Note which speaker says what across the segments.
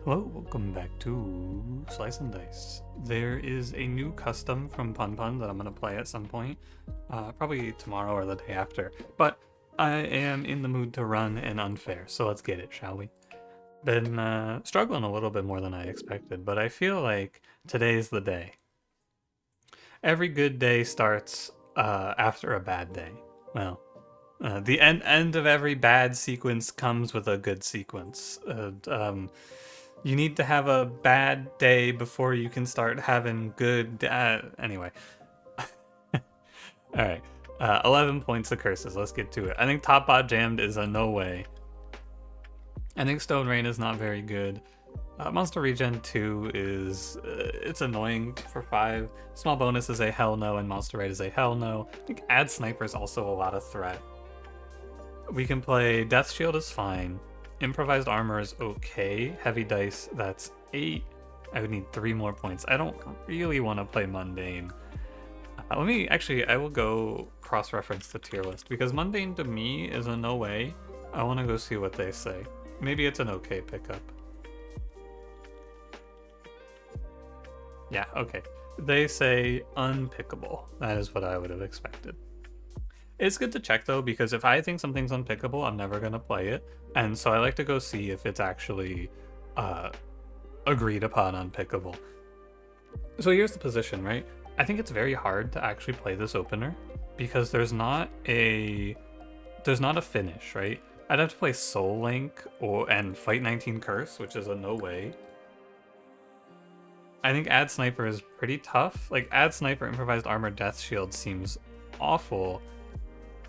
Speaker 1: Hello, welcome back to Slice and Dice. There is a new custom from Pun Pun that I'm going to play at some point, probably tomorrow or the day after, but I am in the mood to run an unfair, so let's get it, shall we? Been struggling a little bit more than I expected, but I feel like today's the day. Every good day starts after a bad day. Well, the end of every bad sequence comes with a good sequence. You need to have a bad day before you can start having good. Anyway, all right. 11 points of curses. Let's get to it. I think Top Bot Jammed is a no way. I think Stone Rain is not very good. Monster Regen 2 is it's annoying for 5. Small Bonus is a hell no, and Monster Raid is a hell no. I think Add Sniper is also a lot of threat. We can play Death Shield is fine. Improvised Armor is okay. Heavy Dice, that's 8. I would need 3 more points. I don't really want to play Mundane. I will go cross-reference the tier list, because Mundane to me is a no way. I want to go see what they say. Maybe it's an okay pickup. Yeah, okay. They say unpickable. That is what I would have expected. It's good to check though, because if I think something's unpickable, I'm never gonna play it, and so I like to go see if it's actually agreed upon unpickable. So here's the position, right? I think it's very hard to actually play this opener because there's not a finish, right? I'd have to play Soul Link and Fight 19 Curse, which is a no way. I think Add Sniper is pretty tough. Like Add Sniper, Improvised Armor, Death Shield seems awful.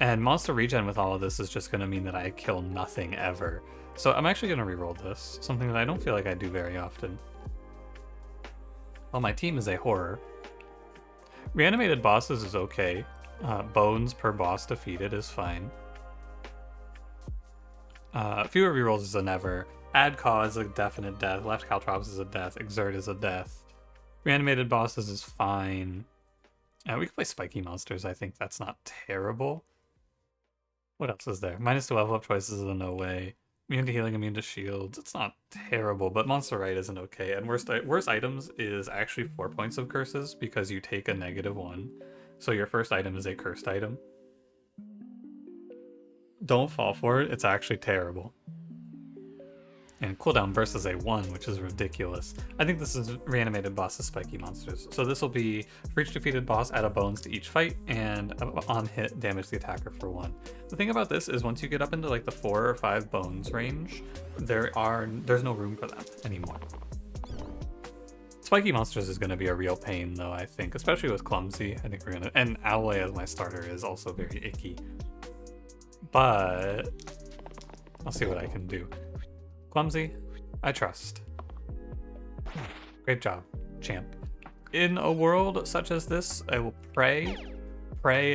Speaker 1: And Monster Regen with all of this is just going to mean that I kill nothing ever. So I'm actually going to reroll this, something that I don't feel like I do very often. Well, my team is a horror. Reanimated bosses is okay. Bones per boss defeated is fine. Fewer rerolls is a never. Add Caw is a definite death. Left Caltrops is a death. Exert is a death. Reanimated bosses is fine. We can play Spiky Monsters. I think that's not terrible. What else is there? -2 level up choices is a no way. Immune to healing, immune to shields. It's not terrible, but Monster Rite isn't okay. And worst items is actually 4 points of curses because you take a -1. So your first item is a cursed item. Don't fall for it. It's actually terrible. And cooldown versus a 1, which is ridiculous. I think this is Reanimated Boss's Spiky Monsters. So this will be for each defeated boss, add a bones to each fight, and on hit, damage the attacker for 1. The thing about this is once you get up into like the 4 or 5 bones range, there's no room for them anymore. Spiky Monsters is going to be a real pain though, I think, especially with Clumsy. I think we're going to... And Owlay as my starter is also very icky. But I'll see what I can do. Clumsy, I trust. Great job, champ. In a world such as this, I will pray,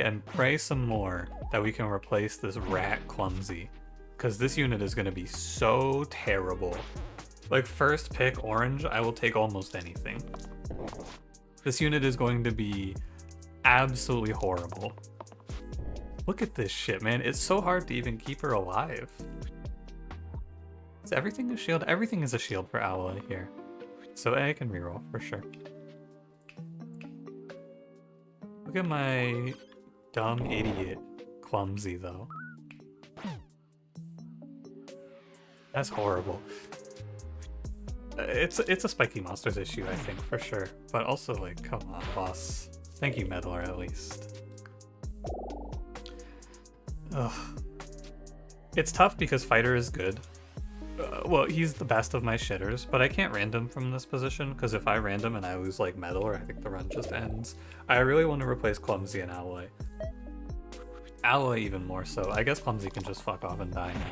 Speaker 1: and pray some more that we can replace this rat Clumsy. Because this unit is going to be so terrible. Like, first pick orange, I will take almost anything. This unit is going to be absolutely horrible. Look at this shit, man. It's so hard to even keep her alive. Is everything a shield? Everything is a shield for Owlay here. So I can reroll for sure. Look at my dumb idiot Clumsy though. That's horrible. It's a Spiky Monsters issue, I think, for sure. But also, like, come on, boss. Thank you, Meddler, at least. Ugh. It's tough because Fighter is good. Well, he's the best of my shitters, but I can't random from this position, because if I random and I lose, like, Meddler, I think the run just ends. I really want to replace Clumsy and Owlay. Owlay even more so. I guess Clumsy can just fuck off and die now.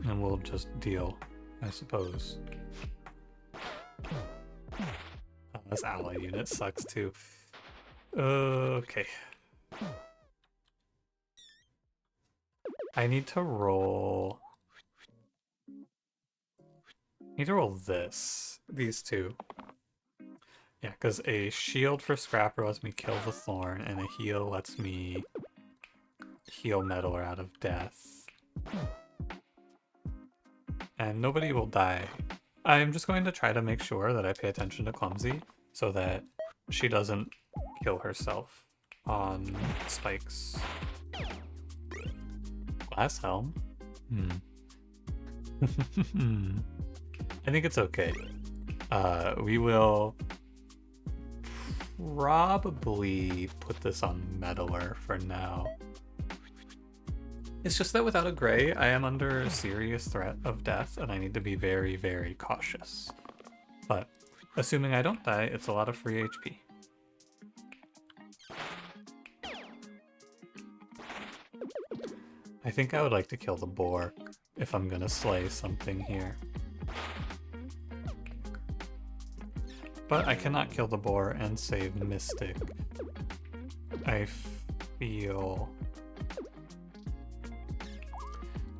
Speaker 1: And we'll just deal, I suppose. Oh, this Owlay unit sucks too. Okay. I need to roll... these two. Yeah, because a shield for Scrapper lets me kill the Thorn, and a heal lets me heal Meddler out of death. and nobody will die. I'm just going to try to make sure that I pay attention to Clumsy so that she doesn't kill herself on spikes. Glass helm? I think it's okay. We will probably put this on Meddler for now. It's just that without a gray, I am under a serious threat of death, and I need to be very, very cautious. But assuming I don't die, it's a lot of free HP. I think I would like to kill the boar if I'm gonna slay something here. But I cannot kill the boar and save Mystic. I feel...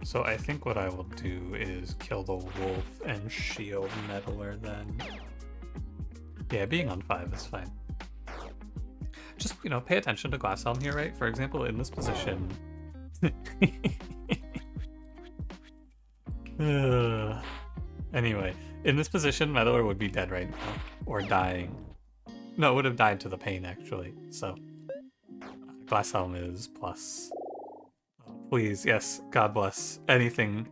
Speaker 1: So I think what I will do is kill the wolf and shield Meddler then. Yeah, being on 5 is fine. Just, you know, pay attention to Glass Helm here, right? For example, in this position... Anyway, in this position, Meddler would be dead right now. Or dying. No, it would have died to the pain, actually. So, Glass Helm is plus. Please, yes, God bless. Anything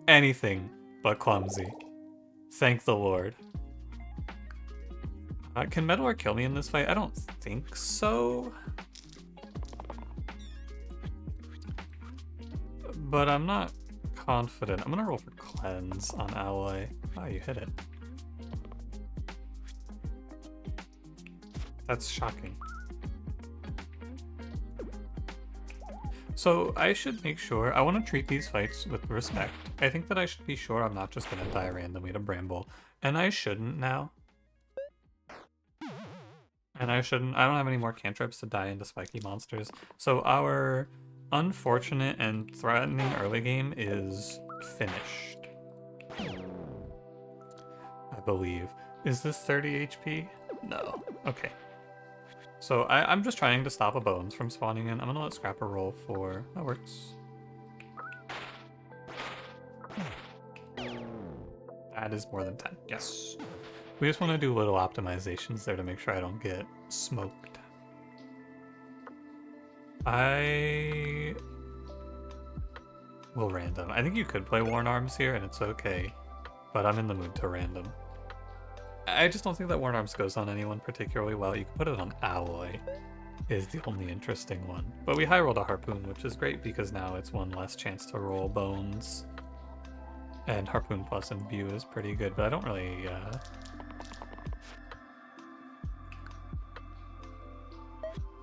Speaker 1: but Clumsy. Thank the Lord. Can Meddler kill me in this fight? I don't think so. But I'm not confident. I'm gonna roll for Cleanse on Alloy. Oh, you hit it. That's shocking. So I should make sure, I want to treat these fights with respect. I think that I should be sure I'm not just going to die randomly to Bramble. And I shouldn't now. And I don't have any more cantrips to die into spiky monsters. So our unfortunate and threatening early game is finished. I believe. Is this 30 HP? No. Okay. So I'm just trying to stop a Bones from spawning in. I'm gonna let Scrapper roll for... That works. That is more than 10. Yes. We just want to do little optimizations there to make sure I don't get smoked. I will random. I think you could play Worn Arms here and it's okay, but I'm in the mood to random. I just don't think that Worn Arms goes on anyone particularly well. You can put it on Alloy, is the only interesting one. But we high rolled a Harpoon, which is great because now it's one less chance to roll Bones. And Harpoon plus Imbue is pretty good, but I don't really...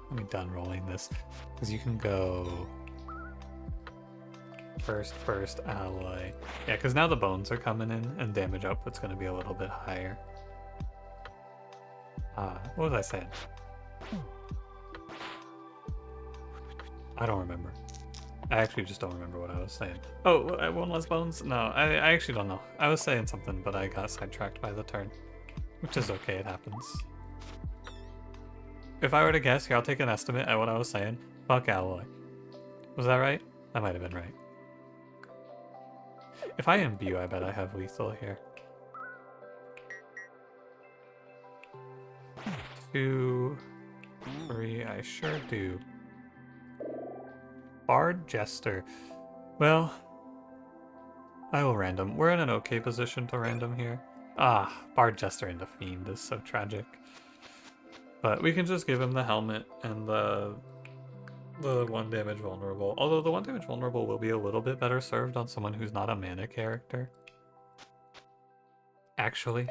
Speaker 1: Let me done rolling this, because you can go... First, Alloy. Yeah, because now the Bones are coming in, and damage output's going to be a little bit higher. What was I saying? I don't remember. I actually just don't remember what I was saying. Oh, one less Bones? No, I actually don't know. I was saying something, but I got sidetracked by the turn. Which is okay, it happens. If I were to guess, here, I'll take an estimate at what I was saying. Fuck Alloy. Was that right? That might have been right. If I imbue, I bet I have lethal here. 2, 3, I sure do. Bard Jester. Well, I will random. We're in an okay position to random here. Bard Jester into Fiend is so tragic. But we can just give him the helmet and the 1 damage vulnerable. Although the 1 damage vulnerable will be a little bit better served on someone who's not a mana character. Actually.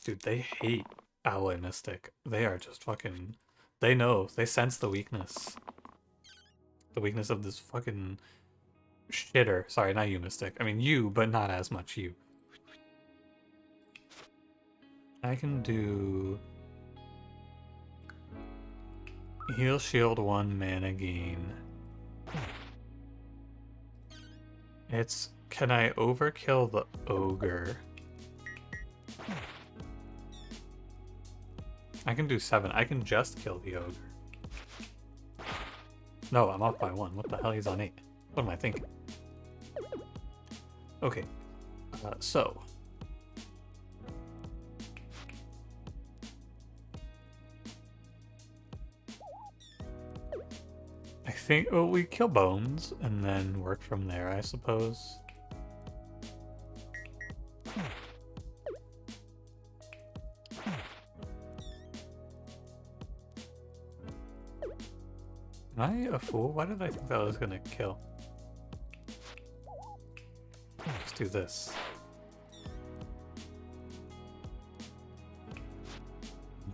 Speaker 1: Dude, they hate Alloy Mystic. They are just fucking... They know. They sense the weakness. The weakness of this fucking shitter. Sorry, not you, Mystic. I mean you, but not as much you. I can do... Heal shield 1 mana gain. It's... Can I overkill the ogre? I can do 7. I can just kill the ogre. No, I'm off by 1. What the hell? He's on 8. What am I thinking? Okay, so I think we kill Bones and then work from there, I suppose. Am I a fool? Why did I think that was gonna kill? Let's do this.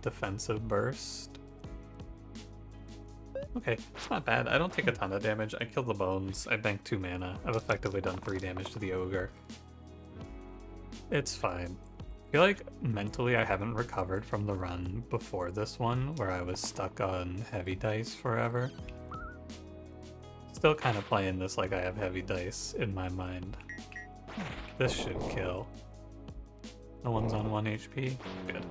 Speaker 1: Defensive burst. Okay, it's not bad. I don't take a ton of damage. I kill the Bones. I bank 2 mana. I've effectively done 3 damage to the Ogre. It's fine. I feel like mentally I haven't recovered from the run before this one, where I was stuck on heavy dice forever. Still kind of playing this like I have heavy dice in my mind. This should kill. No one's on 1 HP? Good.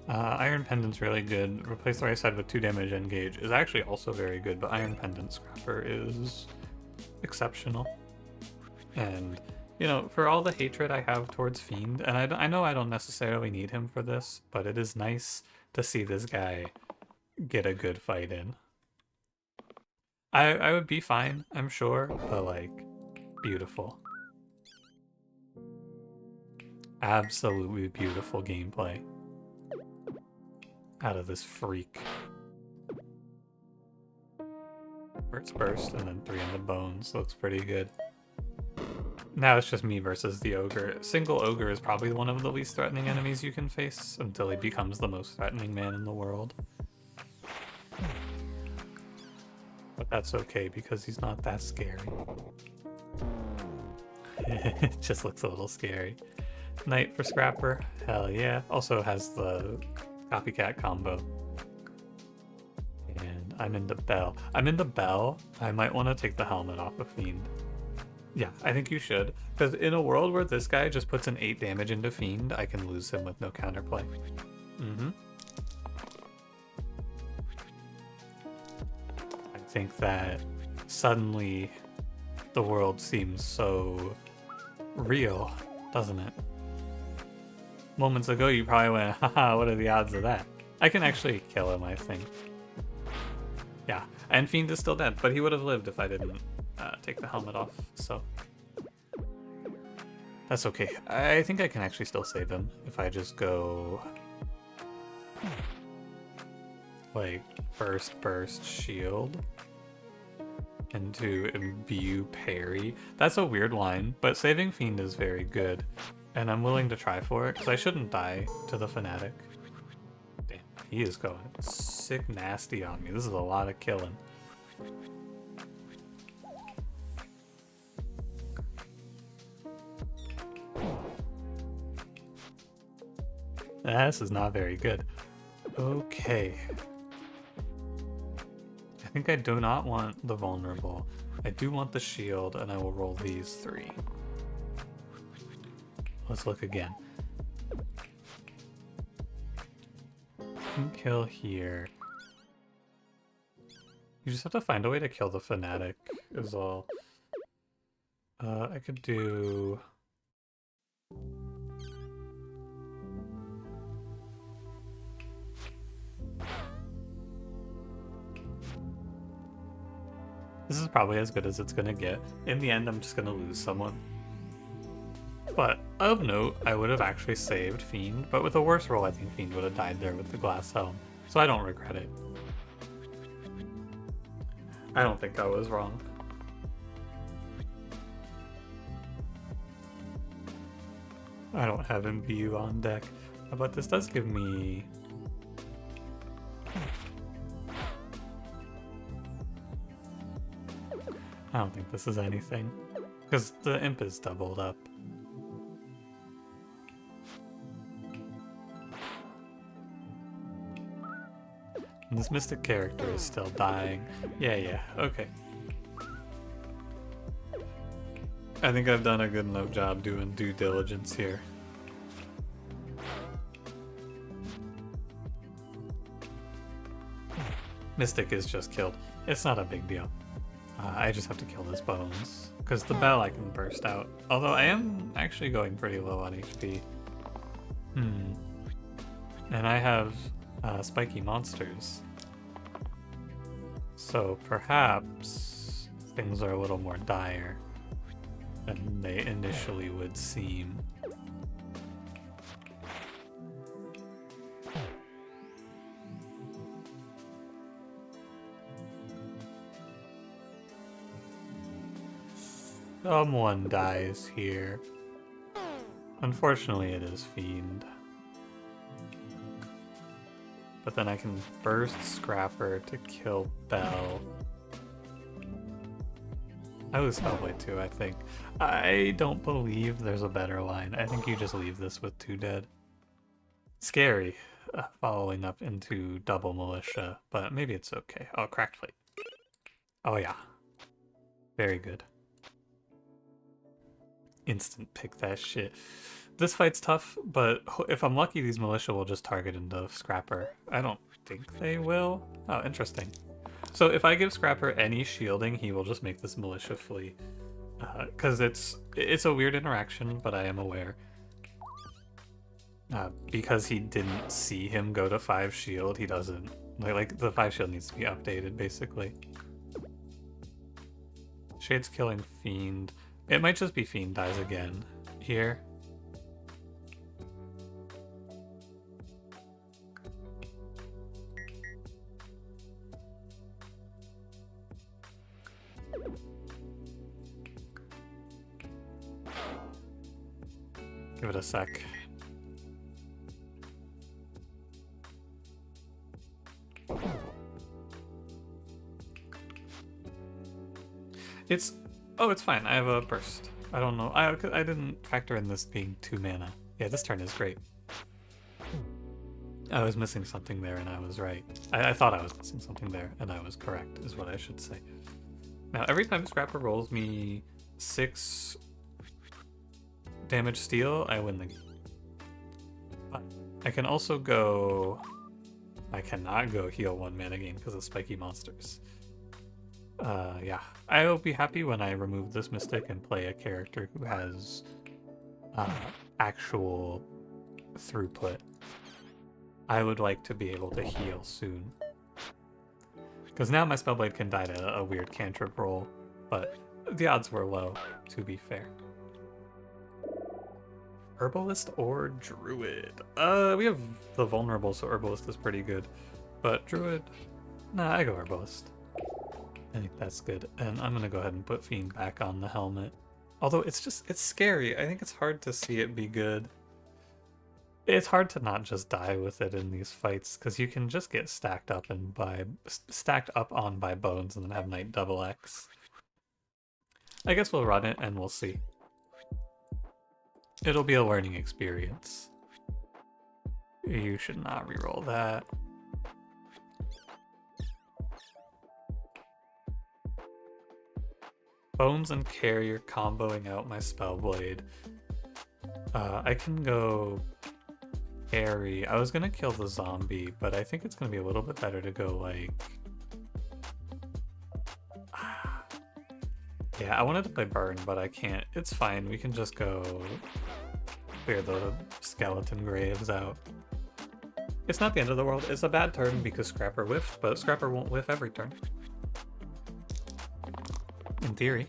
Speaker 1: Iron Pendant's really good. Replace the right side with 2 damage engage is actually also very good, but Iron Pendant Scrapper is exceptional. And, you know, for all the hatred I have towards Fiend, and I know I don't necessarily need him for this, but it is nice to see this guy get a good fight in. I would be fine, I'm sure, but like, beautiful. Absolutely beautiful gameplay out of this freak. Burst, and then 3 in the Bones. Looks pretty good. Now it's just me versus the Ogre. Single Ogre is probably one of the least threatening enemies you can face until he becomes the most threatening man in the world. But that's okay because he's not that scary. It just looks a little scary. Knight for Scrapper, hell yeah. Also has the copycat combo. And I'm into Bell. I might want to take the helmet off of Fiend. Yeah, I think you should. Because in a world where this guy just puts an 8 damage into Fiend, I can lose him with no counterplay. I think that suddenly the world seems so real, doesn't it? Moments ago you probably went, haha, what are the odds of that? I can actually kill him, I think. Yeah, and Fiend is still dead, but he would have lived if I didn't take the helmet off, so... That's okay. I think I can actually still save him if I just go... like, burst, shield. Into imbue parry. That's a weird line, but saving Fiend is very good. And I'm willing to try for it, because I shouldn't die to the Fanatic. Damn, he is going sick nasty on me. This is a lot of killing. This is not very good. Okay. I think I do not want the vulnerable. I do want the shield, and I will roll these 3. Let's look again. Kill here. You just have to find a way to kill the Fanatic, is all. I could do... This is probably as good as it's gonna get. In the end, I'm just gonna lose someone. But, of note, I would have actually saved Fiend, but with a worse roll, I think Fiend would have died there with the glass helm. So I don't regret it. I don't think I was wrong. I don't have Imbue on deck, but this does give me... I don't think this is anything, because the imp is doubled up. And this mystic character is still dying. Yeah, okay. I think I've done a good enough job doing due diligence here. Mystic is just killed. It's not a big deal. I just have to kill this Bones. Because the bell I can burst out. Although I am actually going pretty low on HP. And I have spiky monsters. So perhaps things are a little more dire than they initially would seem. Someone dies here. Unfortunately, it is Fiend. But then I can burst Scrapper to kill Bell. I lose Spellblade too, I think. I don't believe there's a better line. I think you just leave this with 2 dead. Scary, following up into double Militia, but maybe it's okay. Oh, Cracked Plate. Oh yeah. Very good. Instant pick that shit. This fight's tough, but if I'm lucky, these Militia will just target into Scrapper. I don't think they will. Oh, interesting. So if I give Scrapper any shielding, he will just make this Militia flee. Because it's a weird interaction, but I am aware. Because he didn't see him go to 5 shield, he doesn't... Like the 5 shield needs to be updated, basically. Shade's killing Fiend. It might just be Fiend dies again here. Give it a sec. Oh, it's fine. I have a burst. I don't know. I didn't factor in this being 2 mana. Yeah, this turn is great. I was missing something there, and I was right. I thought I was missing something there, and I was correct, is what I should say. Now, every time Scrapper rolls me 6 damage steal, I win the game. But I can also go... I cannot go heal 1 mana gain because of spiky monsters. Yeah. I'll be happy when I remove this Mystic and play a character who has actual throughput. I would like to be able to heal soon. Because now my Spellblade can die to a weird cantrip roll, but the odds were low, to be fair. Herbalist or Druid? We have the Vulnerable, so Herbalist is pretty good. But Druid... Nah, I go Herbalist. I think that's good. And I'm gonna go ahead and put Fiend back on the helmet. Although it's scary. I think it's hard to see it be good. It's hard to not just die with it in these fights, because you can just get stacked up on by bones and then have Knight double X. I guess we'll run it and we'll see. It'll be a learning experience. You should not reroll that. Bones and Carrier comboing out my Spellblade. I can go Carry. I was gonna kill the zombie, but I think it's gonna be a little bit better to go like... Yeah, I wanted to play Burn, but I can't. It's fine, we can just go clear the skeleton graves out. It's not the end of the world. It's a bad turn because Scrapper whiffed, but Scrapper won't whiff every turn. In theory.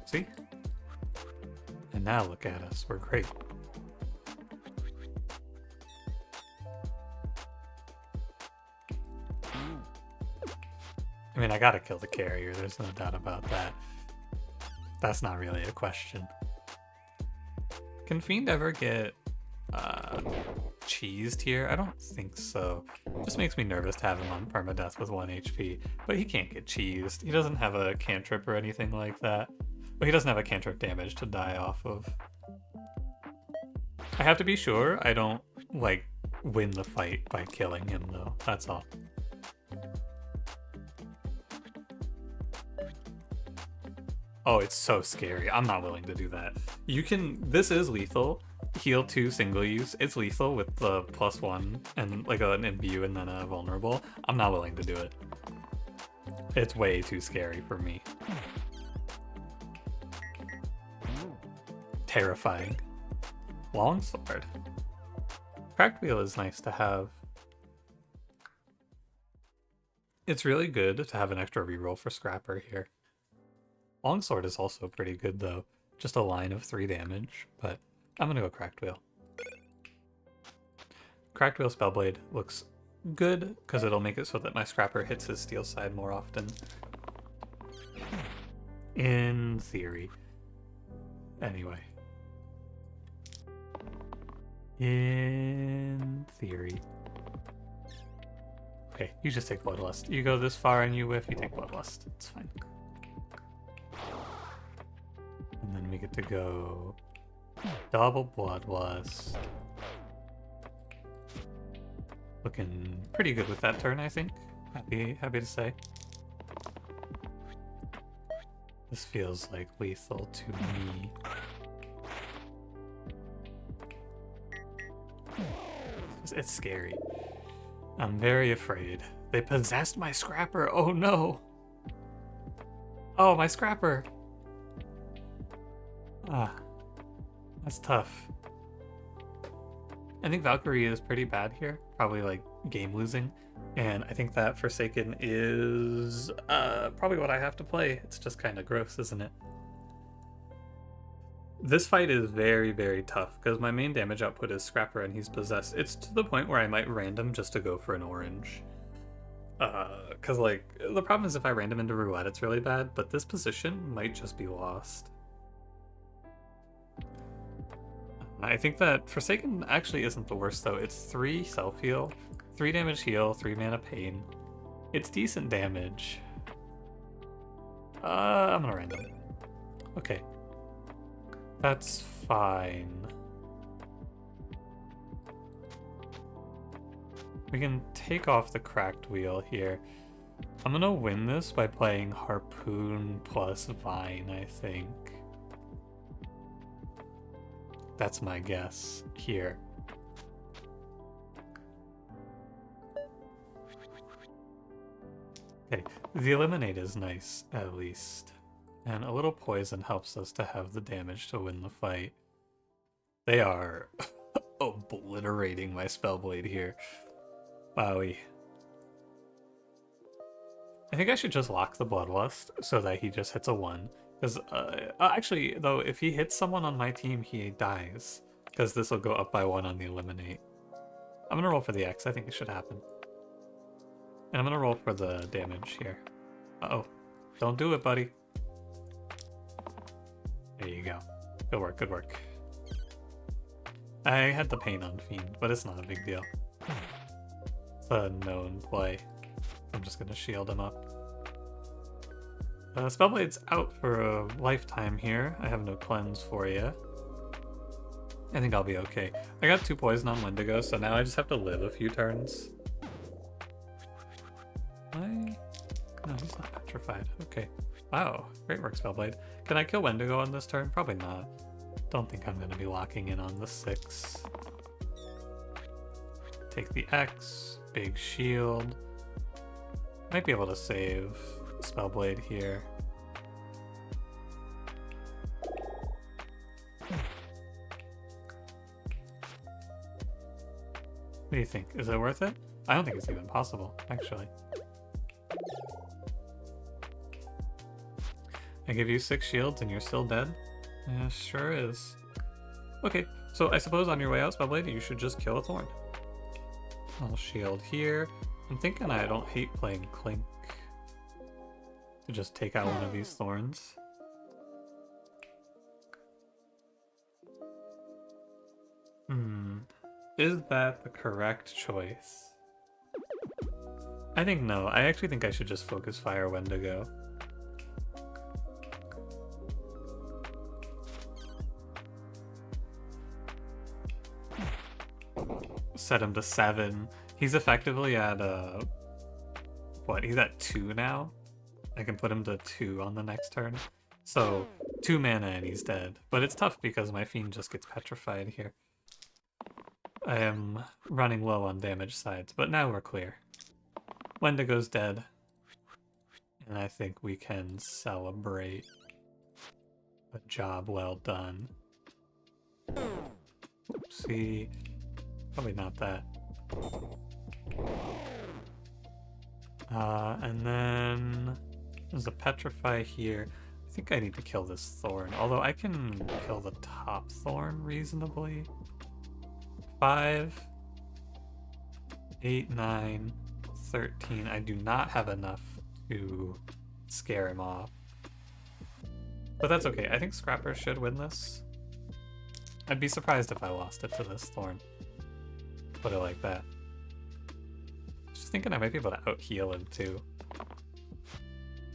Speaker 1: See? And now look at us. We're great. I mean, I gotta kill the carrier. There's no doubt about that. That's not really a question. Can Fiend ever get cheesed here? I don't think so. It just makes me nervous to have him on permadeath with 1 HP. But he can't get cheesed. He doesn't have a cantrip or anything like that. But he doesn't have a cantrip damage to die off of. I have to be sure I don't, like, win the fight by killing him, though. That's all. Oh, it's so scary. I'm not willing to do that. You can... This is lethal. Heal 2 single use. It's lethal with the +1 and like an imbue and then a vulnerable. I'm not willing to do it. It's way too scary for me. terrifying. Longsword. Cracked Wheel is nice to have. It's really good to have an extra reroll for Scrapper here. Longsword is also pretty good though. Just a line of 3 damage, but I'm gonna go Cracked Wheel. Cracked Wheel Spellblade looks good because it'll make it so that my Scrapper hits his steel side more often. In theory. Anyway. In theory. Okay, you just take Bloodlust. You go this far and you whiff, you take Bloodlust. It's fine. And then we get to go double Bloodlust. Looking pretty good with that turn, I think. Happy to say. This feels like lethal to me. It's scary. I'm very afraid. They possessed my Scrapper. Oh no. Oh, my Scrapper. Ah, that's tough. I think Valkyrie is pretty bad here. Probably like game losing. And I think that Forsaken is probably what I have to play. It's just kind of gross, isn't it? This fight is very, very tough because my main damage output is Scrapper and he's possessed. It's to the point where I might random just to go for an orange. Because like, the problem is if I random into Roulette, it's really bad, but this position might just be lost. I think that Forsaken actually isn't the worst though. It's 3 self-heal, 3 damage heal, 3 mana pain. It's decent damage. I'm gonna random. Okay. That's fine. We can take off the Cracked Wheel here. I'm gonna win this by playing Harpoon plus Vine, I think. That's my guess here. Okay, the Eliminate is nice, at least. And a little poison helps us to have the damage to win the fight. They are obliterating my Spellblade here. Wowie. I think I should just lock the Bloodlust so that he just hits a 1. Because, actually, though, if he hits someone on my team, he dies. Because this will go up by 1 on the Eliminate. I'm going to roll for the X. I think it should happen. And I'm going to roll for the damage here. Uh-oh. Don't do it, buddy. There you go. Good work, good work. I had the pain on Fiend, but it's not a big deal. It's a known play. I'm just going to shield him up. Spellblade's out for a lifetime here. I have no cleanse for you. I think I'll be okay. I got 2 poison on Wendigo, so now I just have to live a few turns. No, he's not petrified. Okay. Wow, great work, Spellblade. Can I kill Wendigo on this turn? Probably not. Don't think I'm going to be locking in on the 6. Take the X, big shield. Might be able to save Spellblade here. What do you think? Is it worth it? I don't think it's even possible, actually. I give you 6 shields and you're still dead? Yeah, sure is. Okay, so I suppose on your way out, Spellblade, you should just kill a Thorn. I'll shield here. I'm thinking I don't hate playing Clink to just take out one of these Thorns. Is that the correct choice? I think no. I actually think I should just focus Fire Wendigo. Set him to 7. He's effectively at what? He's at 2 now. I can put him to 2 on the next turn. So 2 mana and he's dead. But it's tough because my Fiend just gets petrified here. I am running low on damage sides, but now we're clear. Wendigo's dead. And I think we can celebrate a job well done. Oopsie. Probably not that. And then there's a Petrify here. I think I need to kill this Thorn, although I can kill the top Thorn reasonably. 5, 8, 9, 13. I do not have enough to scare him off. But that's okay. I think Scrapper should win this. I'd be surprised if I lost it to this Thorn. Put it like that. Just thinking I might be able to out-heal him too.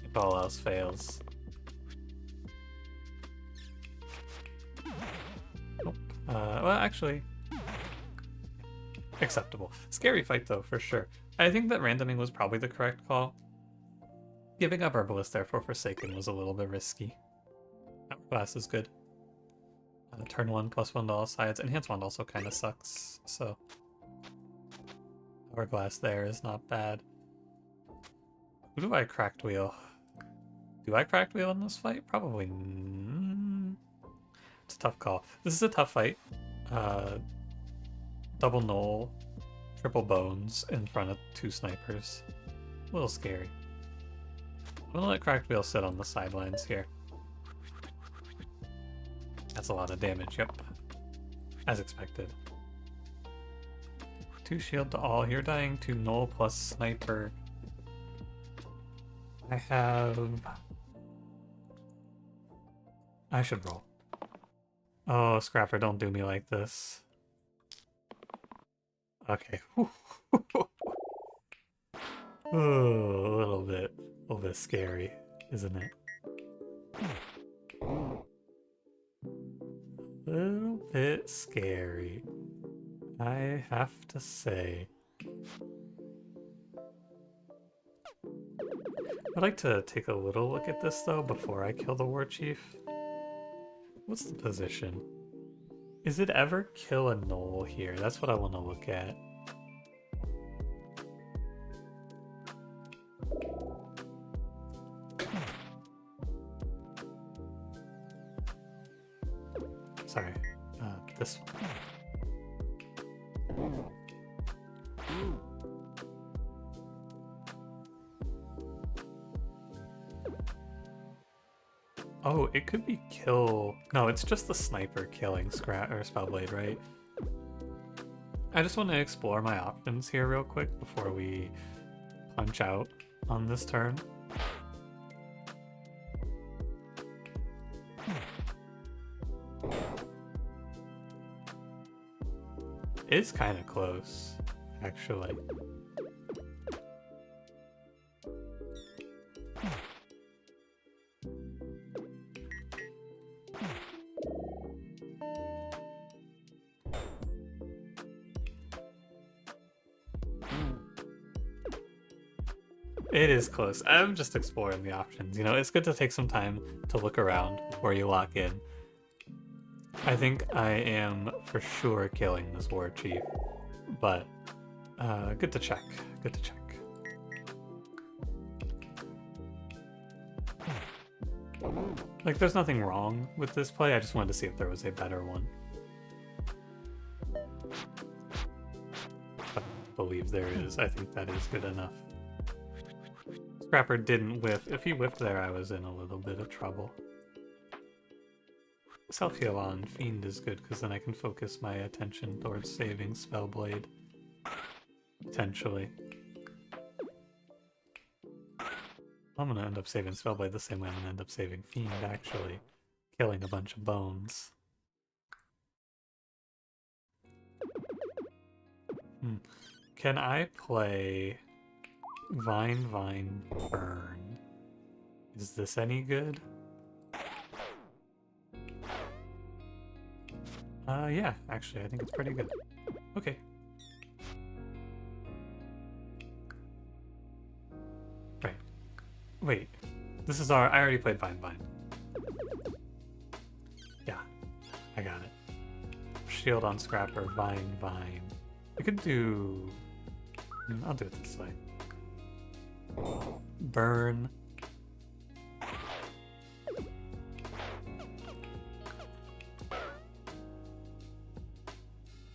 Speaker 1: If all else fails. Nope. Well, actually... acceptable. Scary fight though, for sure. I think that randoming was probably the correct call. Giving up Herbalist, therefore Forsaken, was a little bit risky. Hourglass is good. Turn 1, +1 to all sides. Enhanced Wand also kind of sucks, so... Hourglass there is not bad. Who do I Cracked Wheel? Do I Cracked Wheel in this fight? Probably... It's a tough call. This is a tough fight. Double Null, triple Bones in front of 2 snipers. A little scary. I'm gonna let Cracked Wheel sit on the sidelines here. That's a lot of damage, yep. As expected. 2 shield to all. You're dying to Null plus Sniper. I should roll. Oh, Scrapper, don't do me like this. Okay. Oh, a little bit scary, isn't it? A little bit scary, I have to say. I'd like to take a little look at this though before I kill the War Chief. What's the position? Is it ever kill a Null here? That's what I want to look at. Sorry, this one. Oh, it could be kill... No, it's just the sniper killing Spellblade, right? I just want to explore my options here real quick before we punch out on this turn. It's kind of close, actually. It is close. I'm just exploring the options. You know, it's good to take some time to look around before you lock in. I think I am for sure killing this War Chief, but good to check. Good to check. Like, there's nothing wrong with this play. I just wanted to see if there was a better one. I believe there is. I think that is good enough. Scrapper didn't whiff. If he whiffed there, I was in a little bit of trouble. Self-heal on Fiend is good, because then I can focus my attention towards saving Spellblade. Potentially. I'm gonna end up saving Spellblade the same way I'm gonna end up saving Fiend, actually. Killing a bunch of bones. Can I play Vine, Burn? Is this any good? Yeah, actually, I think it's pretty good. Okay. Right. Wait. This is our... I already played Vine. Yeah. I got it. Shield on Scrapper, Vine. I could do... I'll do it this way. Burn.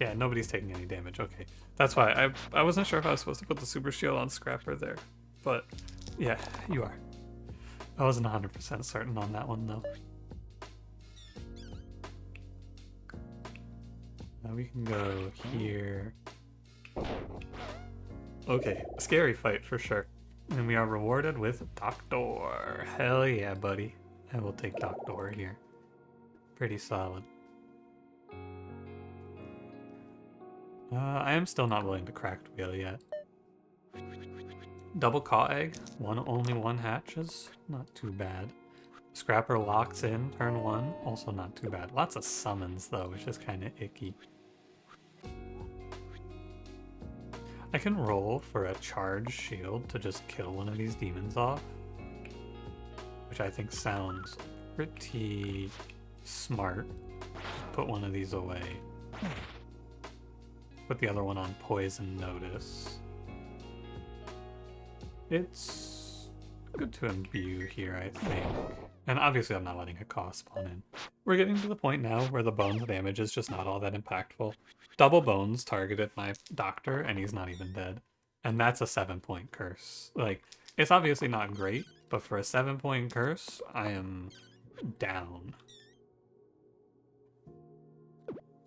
Speaker 1: Yeah, nobody's taking any damage. Okay, that's why I wasn't sure if I was supposed to put the super shield on Scrapper there, but yeah, you are. I wasn't 100% certain on that one though. Now we can go here. Okay, scary fight for sure. And we are rewarded with Doctor. Hell yeah, buddy. I will take Doctor here. Pretty solid. I am still not willing to Cracked Wheel yet. Double Caw Egg. Only one hatches. Not too bad. Scrapper locks in turn 1. Also not too bad. Lots of summons though, which is kind of icky. I can roll for a charge shield to just kill one of these demons off, which I think sounds pretty smart. Just put one of these away. Put the other one on Poison Notice. It's good to imbue here, I think. And obviously I'm not letting a Caw spawn in. We're getting to the point now where the bones damage is just not all that impactful. Double bones targeted my Doctor and he's not even dead. And that's a 7-point curse. Like, it's obviously not great, but for a 7-point curse, I am down.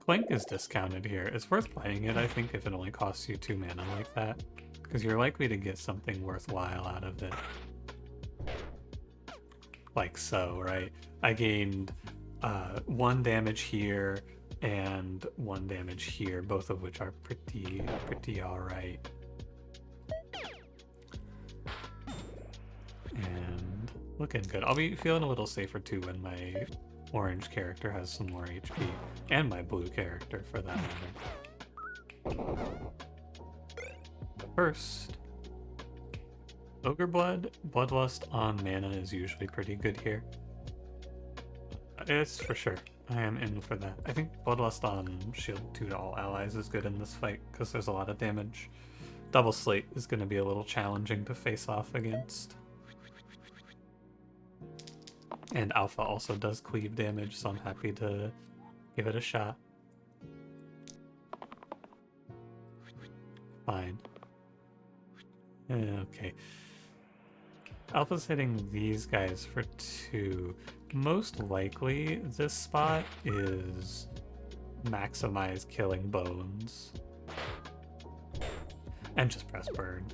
Speaker 1: Clink is discounted here. It's worth playing it, I think, if it only costs you 2 mana like that. Because you're likely to get something worthwhile out of it. Like so, right? I gained 1 damage here and 1 damage here, both of which are pretty alright. And looking good. I'll be feeling a little safer too when my orange character has some more HP, and my blue character for that matter. First, Ogre Blood, Bloodlust on mana is usually pretty good here. It's for sure. I am in for that. I think Bloodlust on Shield 2 to all allies is good in this fight because there's a lot of damage. Double Slate is going to be a little challenging to face off against. And Alpha also does cleave damage, so I'm happy to give it a shot. Fine. Okay. Alpha's hitting these guys for 2. Most likely, this spot is maximize killing bones. And just press burn.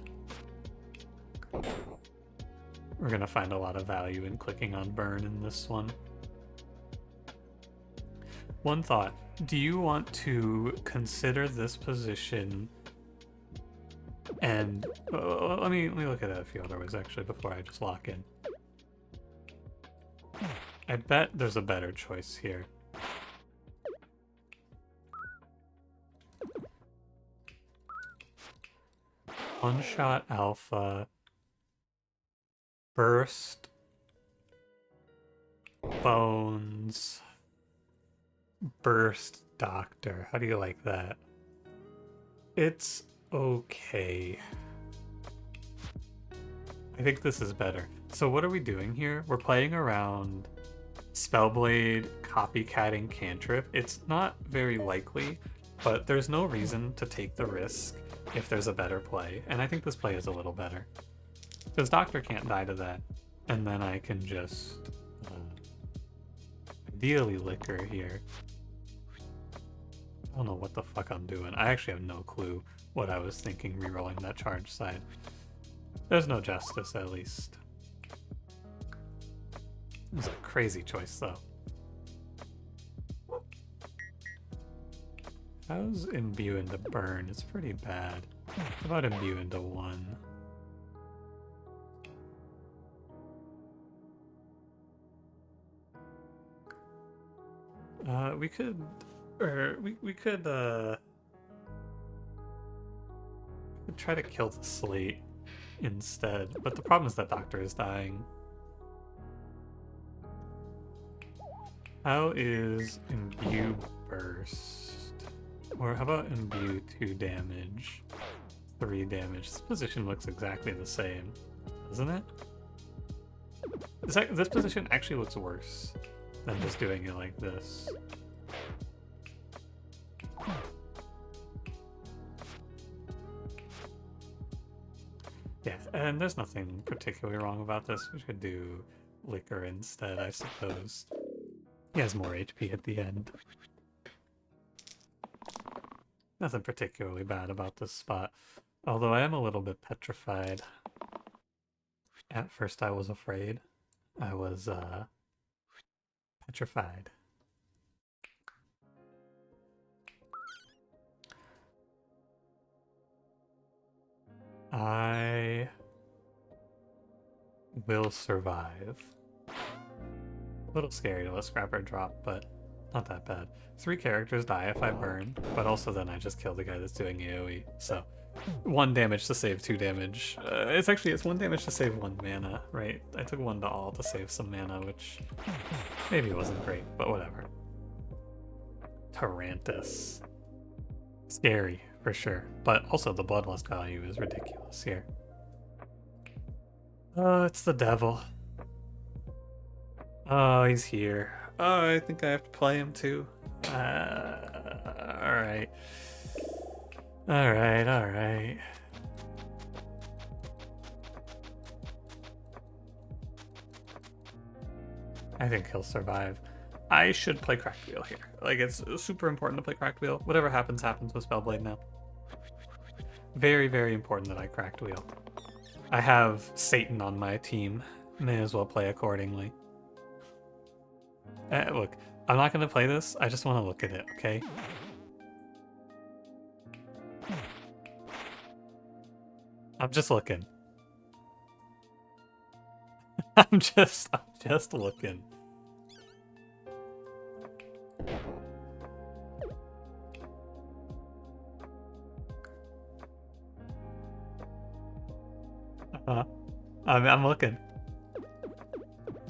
Speaker 1: We're gonna find a lot of value in clicking on burn in this one. One thought, do you want to consider this position and let me look at it a few other ways actually before I just lock in. I bet there's a better choice here. One-shot Alpha, burst, bones, burst Doctor. How do you like that? It's okay. I think this is better. So what are we doing here? We're playing around Spellblade, copycatting Cantrip. It's not very likely, but there's no reason to take the risk if there's a better play. And I think this play is a little better. Because Doctor can't die to that. And then I can just ideally Liquor here. I don't know what the fuck I'm doing. I actually have no clue what I was thinking rerolling that charge side. There's no justice, at least. It was a crazy choice, though. How's Imbue into Burn? It's pretty bad. How about Imbue into 1? We could try to kill the Slate instead, but the problem is that Doctor is dying. How is Imbue Burst? Or how about Imbue 2 damage, 3 damage? This position looks exactly the same, doesn't it? This position actually looks worse than just doing it like this. Yeah, and there's nothing particularly wrong about this. We should do Liquor instead, I suppose. He has more HP at the end. Nothing particularly bad about this spot. Although I am a little bit petrified. At first I was afraid. I was, petrified. I will survive. A little scary to let Scrapper drop, but not that bad. 3 characters die if I burn, but also then I just kill the guy that's doing AoE. So 1 damage to save 2 damage. It's 1 damage to save 1 mana, right? I took 1 to all to save some mana, which maybe wasn't great, but whatever. Tarantus. Scary, for sure. But also the bloodlust value is ridiculous here. Oh, it's the devil. Oh, he's here. Oh, I think I have to play him too. Alright. Alright. I think he'll survive. I should play Cracked Wheel here. Like, it's super important to play Cracked Wheel. Whatever happens, happens with Spellblade now. Very, very important that I Cracked Wheel. I have Satan on my team. May as well play accordingly. Look, I'm not going to play this. I just want to look at it, okay? I'm just looking. I'm just looking. I'm looking.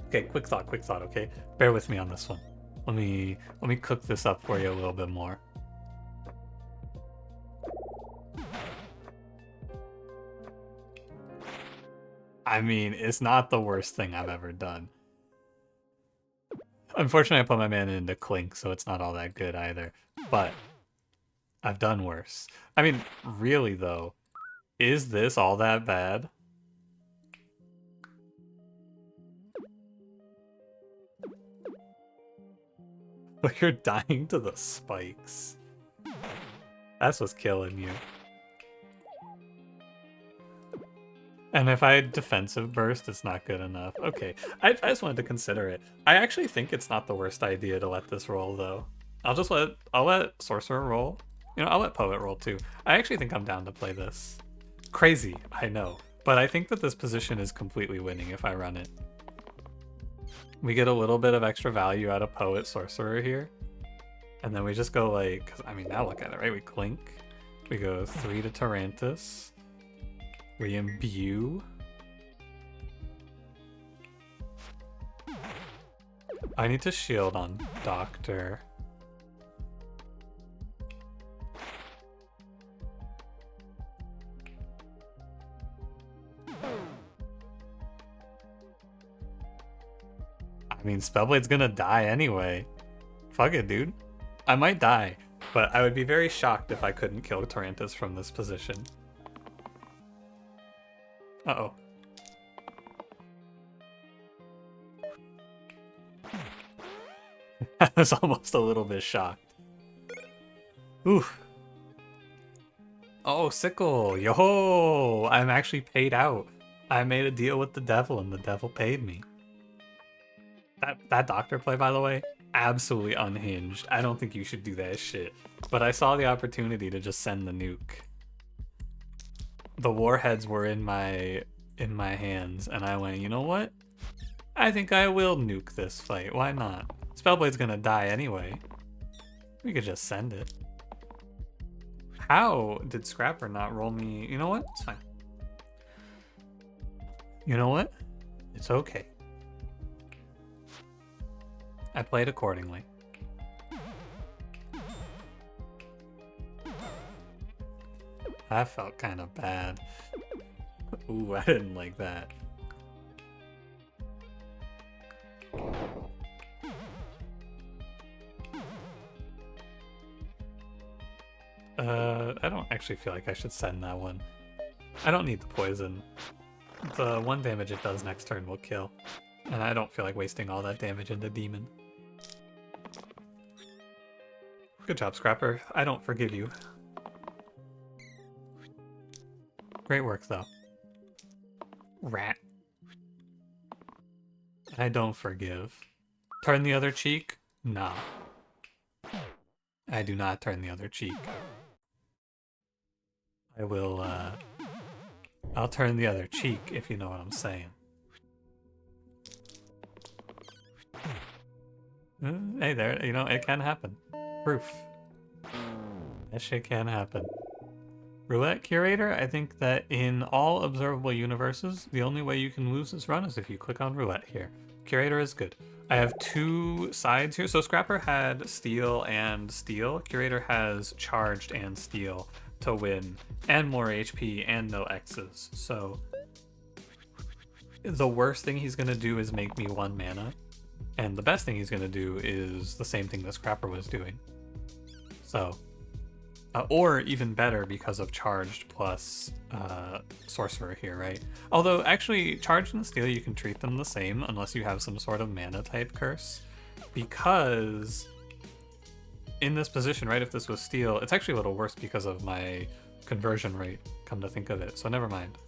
Speaker 1: Okay, quick thought, okay? Bear with me on this one. Let me cook this up for you a little bit more. I mean, it's not the worst thing I've ever done. Unfortunately, I put my mana into Clink, so it's not all that good either. But I've done worse. I mean, really though, is this all that bad? You're dying to the spikes. That's what's killing you. And if I had defensive burst, it's not good enough. Okay, I just wanted to consider it. I actually think it's not the worst idea to let this roll, though. I'll let Sorcerer roll. You know, I'll let Poet roll, too. I actually think I'm down to play this. Crazy, I know. But I think that this position is completely winning if I run it. We get a little bit of extra value out of Poet Sorcerer here. And then we just go like, 'cause, I mean, now look at it, right? We Clink. We go 3 to Tarantus. We imbue. I need to shield on Doctor. I mean, Spellblade's gonna die anyway. Fuck it, dude. I might die, but I would be very shocked if I couldn't kill Tarantus from this position. Uh-oh. I was almost a little bit shocked. Oof. Oh, Sickle. Yo! I'm actually paid out. I made a deal with the devil and the devil paid me. That Doctor play, by the way, absolutely unhinged. I don't think you should do that shit. But I saw the opportunity to just send the nuke. The warheads were in my hands, and I went, you know what? I think I will nuke this fight. Why not? Spellblade's gonna die anyway. We could just send it. How did Scrapper not roll me? You know what? It's fine. You know what? It's okay. I played accordingly. That felt kind of bad. Ooh, I didn't like that. I don't actually feel like I should send that one. I don't need the poison. The 1 damage it does next turn will kill. And I don't feel like wasting all that damage into Demon. Good job, Scrapper. I don't forgive you. Great work, though. Rat. I don't forgive. Turn the other cheek? Nah. I do not turn the other cheek. I will, I'll turn the other cheek, if you know what I'm saying. Hey there, you know, it can happen. Proof. That shit can happen. Roulette Curator, I think that in all observable universes, the only way you can lose this run is if you click on Roulette here. Curator is good. I have 2 sides here. So Scrapper had Steel and Steel. Curator has Charged and Steel to win, and more HP and no X's. So the worst thing he's gonna do is make me 1 mana. And the best thing he's gonna do is the same thing that Scrapper was doing. So, or even better because of Charged plus Sorcerer here, right? Although, actually, Charged and Steel, you can treat them the same unless you have some sort of mana type curse. Because in this position, right, if this was Steel, it's actually a little worse because of my conversion rate, come to think of it. So never mind.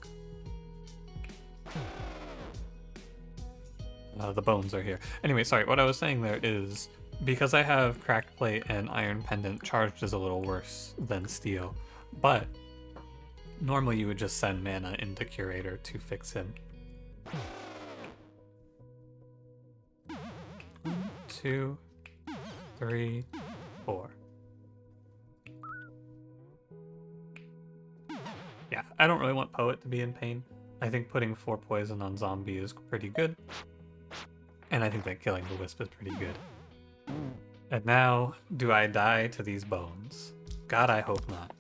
Speaker 1: The bones are here. Anyway, sorry, what I was saying there is, because I have Cracked Plate and Iron Pendant, Charged is a little worse than Steel. But normally you would just send mana into Curator to fix him. 1, 2, 3, 4. Yeah, I don't really want Poet to be in pain. I think putting 4 poison on Zombie is pretty good. And I think that killing the Wisp is pretty good. And now, do I die to these bones? God, I hope not.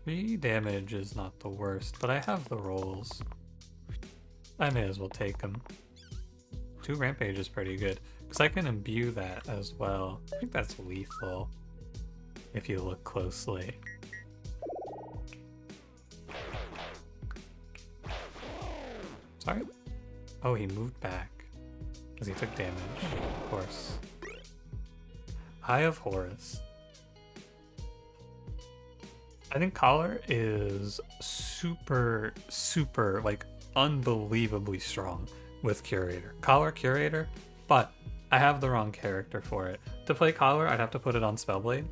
Speaker 1: 3 damage is not the worst, but I have the rolls. I may as well take them. 2 Rampage is pretty good, because I can imbue that as well. I think that's lethal, if you look closely. Sorry? Oh, he moved back. Because he took damage, of course. Eye of Horus. I think Collar is super, like, unbelievably strong with Curator. Collar Curator, but I have the wrong character for it. To play Collar, I'd have to put it on Spellblade.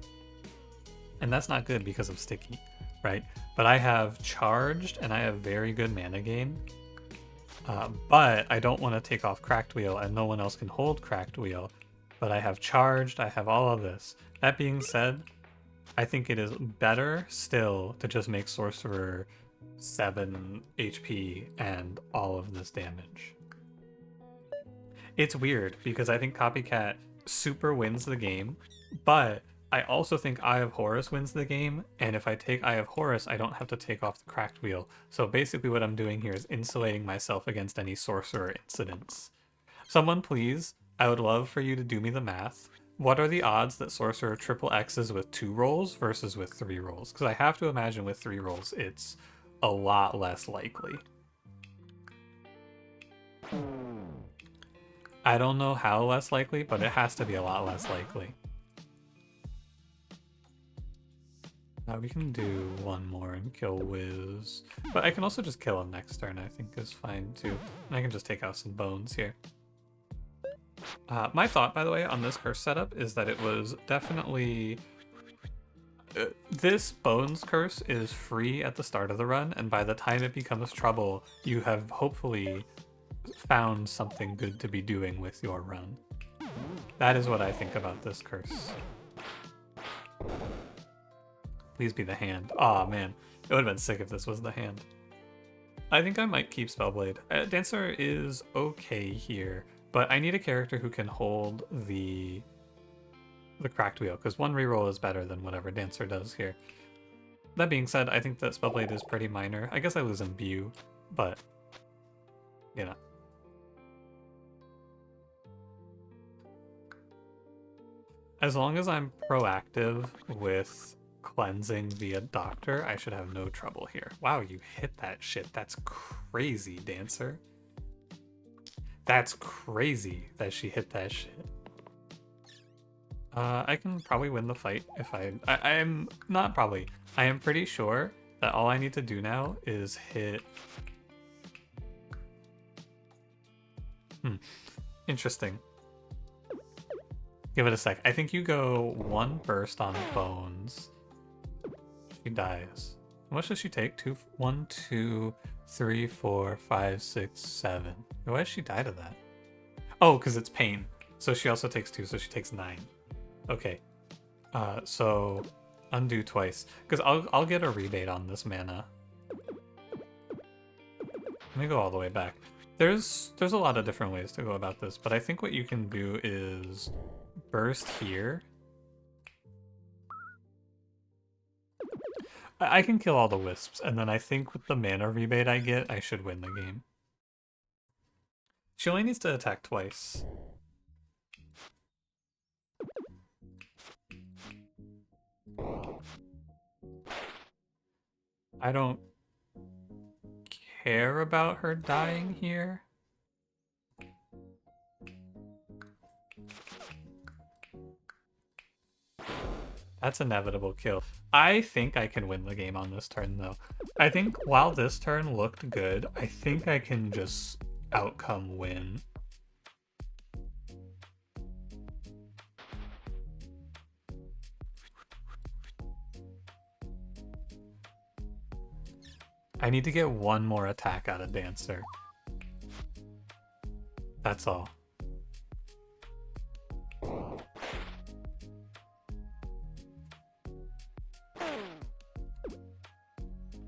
Speaker 1: And that's not good because of Sticky, right? But I have Charged, and I have very good mana gain. But I don't want to take off Cracked Wheel, and no one else can hold Cracked Wheel. But I have Charged, I have all of this. That being said, I think it is better still to just make Sorcerer 7 HP and all of this damage. It's weird, because I think Copycat super wins the game, but I also think Eye of Horus wins the game, and if I take Eye of Horus, I don't have to take off the Cracked Wheel. So basically what I'm doing here is insulating myself against any Sorcerer incidents. Someone please, I would love for you to do me the math. What are the odds that Sorcerer triple X's with 2 rolls versus with 3 rolls? Because I have to imagine with 3 rolls, it's a lot less likely. I don't know how less likely, but it has to be a lot less likely. Now we can do 1 more and kill Wiz. But I can also just kill him next turn, I think is fine too. And I can just take out some bones here. My thought, by the way, on this curse setup is that it was definitely... this Bones curse is free at the start of the run, and by the time it becomes trouble, you have hopefully found something good to be doing with your run. That is what I think about this curse. Please be the hand. Aw, man. It would have been sick if this was the hand. I think I might keep Spellblade. Dancer is okay here, but I need a character who can hold the Cracked Wheel, because 1 reroll is better than whatever Dancer does here. That being said, I think that Spellblade is pretty minor. I guess I lose Imbue, but, you know. As long as I'm proactive with cleansing via doctor, I should have no trouble here. Wow, you hit that shit. That's crazy, Dancer. That's crazy that she hit that shit. I can probably win the fight if I'm not probably. I am pretty sure that all I need to do now is hit... Interesting. Give it a sec. I think you go 1 burst on bones. She dies. How much does she take? 2, 1, 2, 3, 4, 5, 6, 7. Why does she die to that? Oh, because it's pain. So she also takes 2, so she takes 9. Okay. So undo twice. Because I'll get a rebate on this mana. Let me go all the way back. There's a lot of different ways to go about this, but I think what you can do is burst here. I can kill all the wisps, and then I think with the mana rebate I get, I should win the game. She only needs to attack twice. I don't care about her dying here. That's inevitable kill. I think I can win the game on this turn, though. I think while this turn looked good, I think I can just outcome win. I need to get 1 more attack out of Dancer. That's all.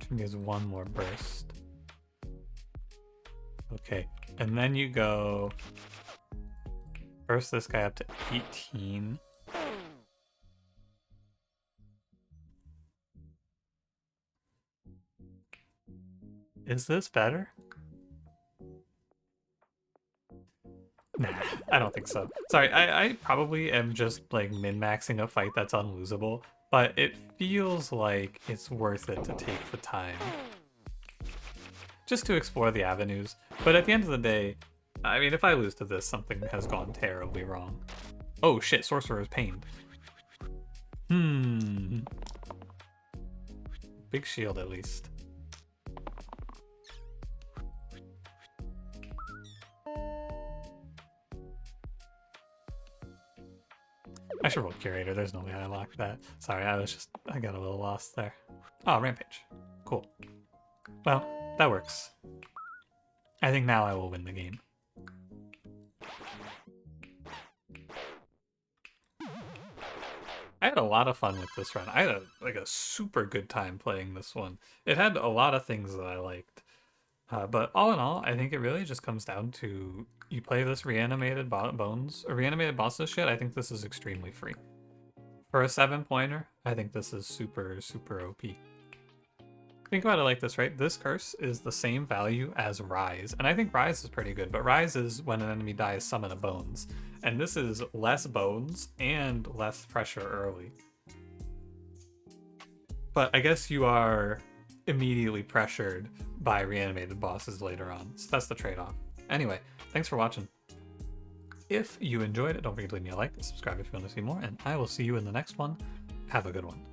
Speaker 1: She needs 1 more burst. Okay, and then you go... burst this guy up to 18. Is this better? Nah, I don't think so. Sorry, I probably am just like min-maxing a fight that's unlosable, but it feels like it's worth it to take the time just to explore the avenues. But at the end of the day, I mean, if I lose to this, something has gone terribly wrong. Oh shit, Sorcerer's Pain. Big shield at least. I should roll Curator, there's no way I locked that. Sorry, I got a little lost there. Oh, Rampage. Cool. Well, that works. I think now I will win the game. I had a lot of fun with this run. I had a super good time playing this one. It had a lot of things that I liked. But all in all, I think it really just comes down to you play this reanimated bones or reanimated bosses shit. I think this is extremely free. For a 7-pointer, I think this is super, super OP. Think about it like this, right? This curse is the same value as Rise, and I think Rise is pretty good, but Rise is when an enemy dies, summon a bones. And this is less bones and less pressure early. But I guess you are immediately pressured by reanimated bosses later on, so that's the trade-off. Anyway, thanks for watching. If you enjoyed it, don't forget to leave me a like and subscribe if you want to see more, and I will see you in the next one. Have a good one.